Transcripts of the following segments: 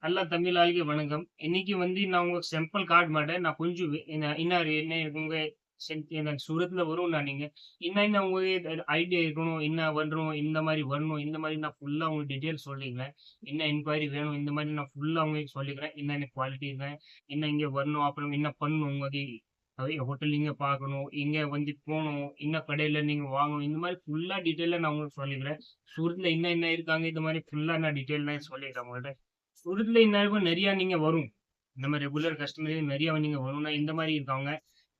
எல்லா தமிழ் ஆளுಗೆ வணக்கம். இன்னைக்கு நான் உங்களுக்கு சிம்பிள் காட்ட மாட்டேன். நான் கொஞ்சம் என்ன உங்க எனக்கு சூரத்ல வரும்னா நீங்க. என்ன உங்களுக்கு ஐடியா இருக்கணும். என்ன வரணும், இந்த மாரி வரணும். இந்த மாரி நான் ஃபுல்லா உங்களுக்கு டீட்டெயில் சொல்லிக்கிறேன். என்ன என்குயரி வேணும். இந்த மாரி நான் ஃபுல்லா உங்களுக்கு சொல்லிக்கிறேன். என்னென்ன குவாலிட்டி இருக்கு. என்ன இங்க வரணும். அப்புறம் என்ன பண்ணணும் உங்களுக்கு. ஹோட்டல் இங்க பார்க்கணும். இங்க போணும். என்ன கடையில நீங்க வாங்கணும். இந்த மாரி ஃபுல்லா டீட்டெயிலா நான் உங்களுக்கு சொல்லிக்கிறேன். சூரத்ல என்ன இருக்காங்க. இந்த மாரி ஃபுல்லா நான் டீட்டெயிலா சொல்லிக்கிறேன் உங்கள்ட்ட. சூரத்ல இந்நேரம் நெறைய நீங்க வரும். நம்ம ரெகுலர் கஸ்டமர் நெறைய நீங்க வரும்னா, இந்த மாரி இருக்காங்க.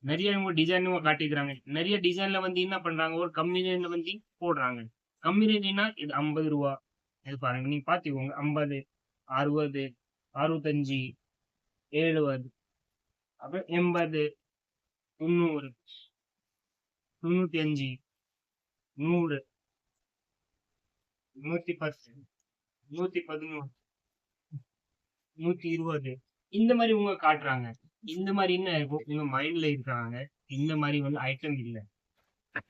நெறைய இவங்க டிசைனும் காட்டிக்கிறாங்க. நெறைய டிசைன்ல என்ன பண்றாங்க, ஒரு கம்மி ரேட்ல போடுறாங்க. கம்மி ரேட்னா இது ரூ. 50 இது பாருங்க. நீங்க பாத்துக்கோங்க. 50, 60, 65, 70, அப்புறம் 80, 90, 95, 100, 110, 111, 120 இந்த மாரி இவங்க காட்டுறாங்க. இந்த மாரி என்ன இருக்கும், உங்க மைண்ட்ல இருக்காங்க. இந்த மாரி ஐட்டம் இல்ல.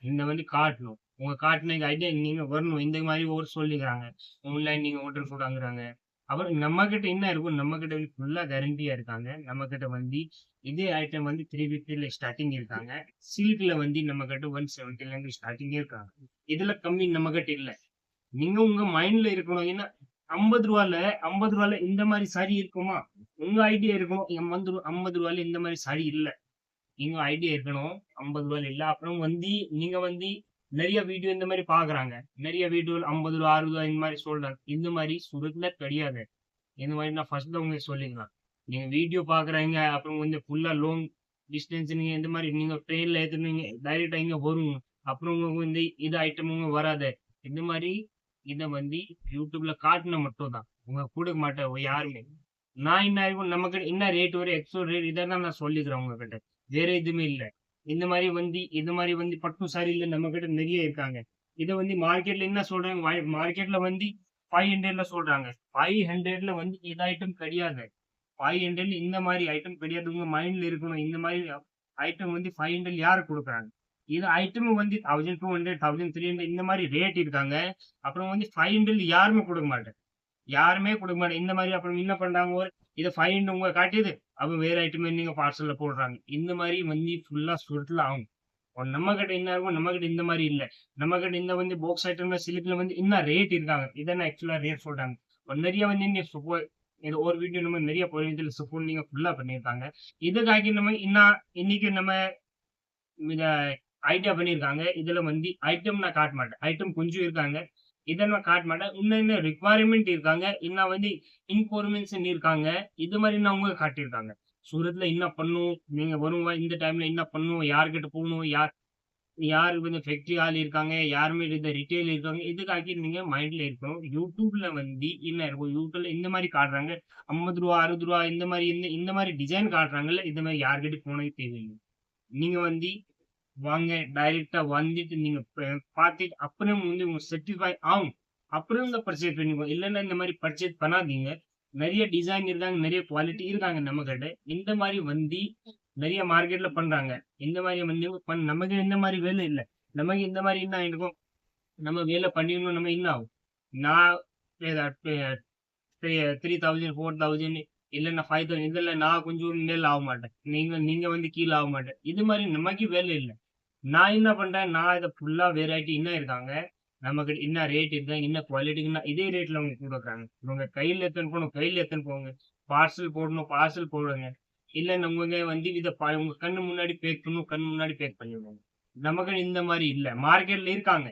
இந்த காட்டணும். உங்க காட்டுன ஐடியா நீங்க வரணும். இந்த மாரி ஒரு சொல்லிக்கிறாங்க. ஆன்லைன் நீங்க ஆர்டர் போடாங்கறாங்க. அப்புறம் நம்மகிட்ட என்ன இருக்கும், நம்மகிட்ட ஃபுல்லா கேரண்டியா இருக்காங்க. நம்மகிட்ட இதே ஐட்டம் 350ல ஸ்டார்ட்டிங் இருக்காங்க. சில்க்ல நம்மகிட்ட 170ல இருந்து ஸ்டார்ட்டிங்கே இருக்காங்க. இதுல கம்மி நம்மகிட்ட இல்ல. நீங்க உங்க மைண்ட்ல இருக்கணும். ஏன்னா ரூ. 50ல இந்த மாரி சாரி இருக்குமா? உங்க ஐடியா இருக்கணும். ரூ. 50ல இந்த மாரி சாரி இல்ல. நீங்க ஐடியா இருக்கணும். ரூ. 50 இல்ல. அப்புறம் நீங்க நெறைய வீடியோ இந்த மாரி பார்க்குறாங்க. நெறைய வீடியோ ரூ. 50, ரூ. 60 இந்த மாரி சொல்றாங்க. இந்த மாரி சூரத்ல கிடையாது. இந்த மாரி நான் ஃபர்ஸ்ட்ல உங்களுக்கு சொல்லிக்கலாம். நீங்க வீடியோ பார்க்குறீங்க. அப்புறம் ஃபுல்லா லாங் டிஸ்டன்ஸ் நீங்க இந்த மாரி நீங்க ட்ரெயின்ல ஏத்துனீங்க. டைரக்ட்டா இங்க வரும். அப்புறம் உங்களுக்கு இது ஐட்டமும் வராது. இந்த மாரி இத YouTubeல காட்டுனா மட்டும் தான். உங்க குடுக்க மாட்டேன் யாருமே. நான் என்ன ஆகும் நமக்கு என்ன ரேட் வரும் எக்ஸ்ட்ரா ரேட் இதெல்லாம் நான் சொல்லிக்கிறேன் உங்ககிட்ட. வேற எதுவுமே இல்ல. இந்த மாரி இது மாரி பட்டு சாரில நம்மகிட்ட நெறைய இருக்காங்க. இத மார்க்கெட்ல என்ன சொல்றாங்க, மார்க்கெட்ல 500ல சொல்றாங்க. 500ல இது ஐட்டம் கிடையாது. 500ல இந்த மாரி ஐட்டம் கிடையாது. உங்க மைண்ட்ல இருக்கணும். இந்த மாரி ஐட்டம் 500 யாரு குடுக்குறாங்க? இது ஐட்டம் 1200, 1300 இந்த மாரி ரேட் இருக்காங்க. அப்புறம் 500ல யாருமே குடுக்க மாட்டாங்க. யாருமே குடுக்க மாட்டாங்க. இந்த மாரி அப்புறம் என்ன பண்றாங்க, இத 500 உங்க காட்டியது, அப்ப வேற ஐட்டமே நீங்க பார்சல்ல போடுறாங்க. இந்த மாரி ஃபுல்லா சுருட்டுல ஆகும். நம்மகிட்ட என்ன இருக்கும், நம்மகிட்ட இந்த மாரி இல்ல. நம்மகிட்ட இந்த பாக்ஸ் ஐட்டம்ல சில்க்ல இன்னும் ரேட் இருக்காங்க. இத நான் ஆக்சுவலா ரேட் சொல்றாங்க. நெறைய இந்த இது ஒரு வீடியோ நம்ம நெறைய இதுல சப்போர்ட் நீங்க ஃபுல்லா பண்ணியிருக்காங்க. இதுக்காக நம்ம இன்னைக்கு நம்ம இத ஐடியா பண்ணியிருக்காங்க. இதுல ஐட்டம் நான் காட்ட மாட்டேன். ஐட்டம் கொஞ்சம் இருக்காங்க. இத நான் காட்ட மாட்டேன். இன்னும் ரிக்வயர்மென்ட் இருக்காங்க. இன்னும் இன்ஃபர்மேஷன் இருக்காங்க. இது மாரி நான் உங்களுக்கு காட்டியிருக்காங்க. சூரத்ல என்ன பண்ணணும்? நீங்க வருங்க இந்த டைம்ல என்ன பண்ணணும்? யார்கிட்ட போணும்? யார் யார் ஃபேக்டரி ஆள் இருக்காங்க? யாருமே இந்த ரிட்டெயில் இருக்காங்க. இதுக்காக நீங்க மைண்ட்ல இருக்கணும். YouTubeல என்ன இருக்கும்? YouTubeல இந்த மாரி காட்டுறாங்க. ரூ. 50, ரூ. 60 இந்த மாரி டிசைன் காட்டுறாங்கல்ல. இது மாரி யார்கிட்டயும் போனது தேவையில்ல. நீங்க வாங்க டைரக்ட்டா வந்துட்டு நீங்க பார்த்துட்டு அப்புறம் உங்க சாட்டிஸ்ஃபை ஆகும். அப்புறம் தான் பர்ச்சேஸ் பண்ணிக்கோங்க. இல்லன்னா இந்த மாரி பர்ச்சேஸ் பண்ணாதீங்க. நெறைய டிசைன் இருக்காங்க. நெறைய குவாலிட்டி இருக்காங்க நம்மகிட்ட. இந்த மாரி நெறைய மார்க்கெட்ல பண்றாங்க. இந்த மாரி நமக்கு இந்த மாரி வேலை இல்ல. நமக்கு இந்த மாரி என்ன ஆயிருக்கும், நம்ம வேலை பண்ணிடணும் நம்ம என்ன ஆகும்? நான் பே 3000, 4000 இல்லன்னா 5000 இதுல நான் கொஞ்சம் மேல ஆக மாட்டேன். நீங்க நீங்க கீழ ஆக மாட்டேன். இது மாரி நமக்கு வேலை இல்ல. நான் என்ன பண்றேன், நான் இத ஃபுல்லா வெரைட்டி என்ன இருக்காங்க, நமக்கு என்ன ரேட் இருக்கா, என்ன குவாலிட்டின்னா இதே ரேட்ல அவங்க குடுக்குறாங்க. இவங்க கையில எடுத்துன்னு போணும், கையில எடுத்துன்னு போங்க. பார்சல் போடணும், பார்சல் போடுங்க. இல்ல நம்மங்க இத உங்க கண்ணு முன்னாடி பேக் பண்ணணும், கண்ணு முன்னாடி பேக் பண்ணிடுவாங்க. நமக்கு இந்த மாரி இல்ல. மார்க்கெட்ல இருக்காங்க.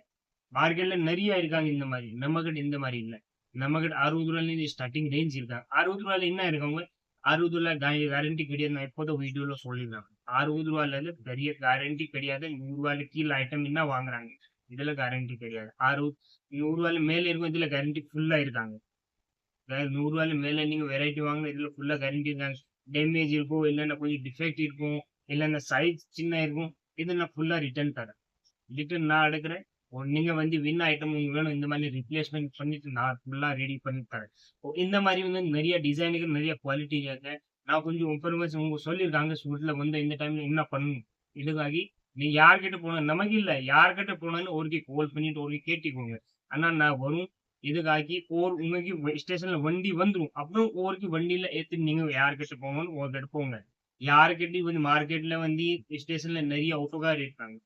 மார்க்கெட்ல நெறைய இருக்காங்க இந்த மாரி. நம்மகிட்ட இந்த மாரி இல்ல. நம்மகிட்ட ரூ. 60லேருந்து ஸ்டார்ட்டிங் ரேஞ்ச் இருக்காங்க. ரூ. 60ல என்ன இருக்கு ரூ. 60ல கேரண்டி கிடையாது. நான் இப்போதான் வீடியோல சொல்லியிருந்தேன். ரூ. 60ல பெரிய கேரண்டி கிடையாது. ரூ. 100 கீழ ஐட்டம் என்ன வாங்குறாங்க. இதுல கேரண்டி கிடையாது. ரூ. 100 மேல இருக்கும். இதுல கேரண்டி ஃபுல்லா இருக்காங்க. ரூ. 100 மேல நீங்க வெரைட்டி வாங்குனா இதுல ஃபுல்லா கேரண்டி இருக்காங்க. டேமேஜ் இருக்கும். இல்லன்னா கொஞ்சம் டிஃபெக்ட் இருக்கும். இல்லன்னா சைஸ் சின்ன இருக்கும். இத நான் ஃபுல்லா ரிட்டர்ன் தரேன். ரிட்டர்ன் நான் எடுக்கிறேன். நீங்க வின் ஐட்டம் உங்களுக்கு வேணும். இந்த மாரி ரிப்ளேஸ்மென்ட் பண்ணிட்டு நான் ஃபுல்லா ரெடி பண்ணி தரேன். இந்த மாரி நெறைய டிசைனுக்கு நெறைய குவாலிட்டி இருக்கு. நான் கொஞ்சம் இன்ஃபர்மேஷன் உங்களுக்கு சொல்லியிருக்காங்க. சூரத்ல இந்த டைம்ல என்ன பண்ணணும்? இதுக்காகி நீங்க யார்கிட்ட போணும் நமக்கு இல்ல. யார்கிட்ட போனாலும் ஒருக்கே கால் பண்ணிட்டு ஒருக்கே கேட்டுக்கோங்க. அண்ணா நான் வரும். இதுக்காகி உங்களுக்கு ஸ்டேஷன்ல வண்டி வந்துரும். அப்புறம் ஊருக்கு வண்டியில ஏத்திட்டு நீங்க யார்கிட்ட போகணும்னு ஒருத்தர் போங்க. யாருக்கிட்டயும் வந்து மார்க்கெட்ல வந்து ஸ்டேஷன்ல நெறைய ஆட்டோக்கார் இருக்காங்க.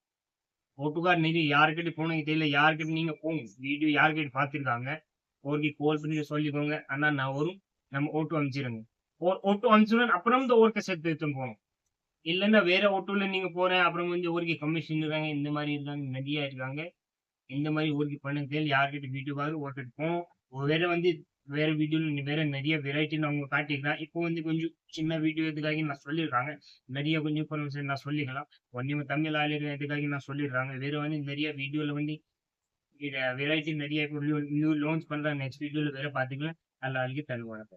ஆட்டோக்கார் நெறைய யார்கிட்ட போனீங்க தெரியல. யார்கிட்ட நீங்க போங்க. வீடியோ யார்கிட்ட பார்த்துருக்காங்க. அவருக்கு கால் பண்ணி சொல்லிக்கோங்க. அண்ணா நான் வரும். நம்ம ஆட்டோ அனுப்பிச்சிருங்க. ஆட்டோ அனுப்பிச்சுடுறேன். அப்புறம் இந்த ஊருக்கு சேர்த்து எடுத்துன்னு போணும். இல்லன்னா வேற ஆட்டோல நீங்க போறேன். அப்புறம் வந்து ஊருக்கு கமிஷன் இருக்காங்க. இந்த மாரி இருக்காங்க. நெறைய இருக்காங்க. இந்த மாரி ஊருக்கு பண்ண தேவையில்ல. யார்கிட்ட வீடியோவாவது ஒருத்தர் போணும். ஒருவேளை வந்து வேற வீடியோல வேற நெறைய வெரைட்டி நான் உங்களுக்கு காட்டியிருக்கேன். இப்போ வந்து கொஞ்சம் சின்ன வீடியோ இதுக்காக நான் சொல்லியிருக்காங்க. நெறைய கொஞ்சம் இன்ஃபர்மேஷன் நான் சொல்லிக்கலாம். ஒண்ணு தமிழ் ஆளுங்க இதுக்காக நான் சொல்லிடுறாங்க. வேற வந்து நெறைய வீடியோல வந்து வெரைட்டி நெறைய இப்போ லான்ச் பண்றாங்க. நெக்ஸ்ட் வீடியோல வேற பார்த்துக்கலாம். நல்ல ஆளுக்கு தருவாங்க.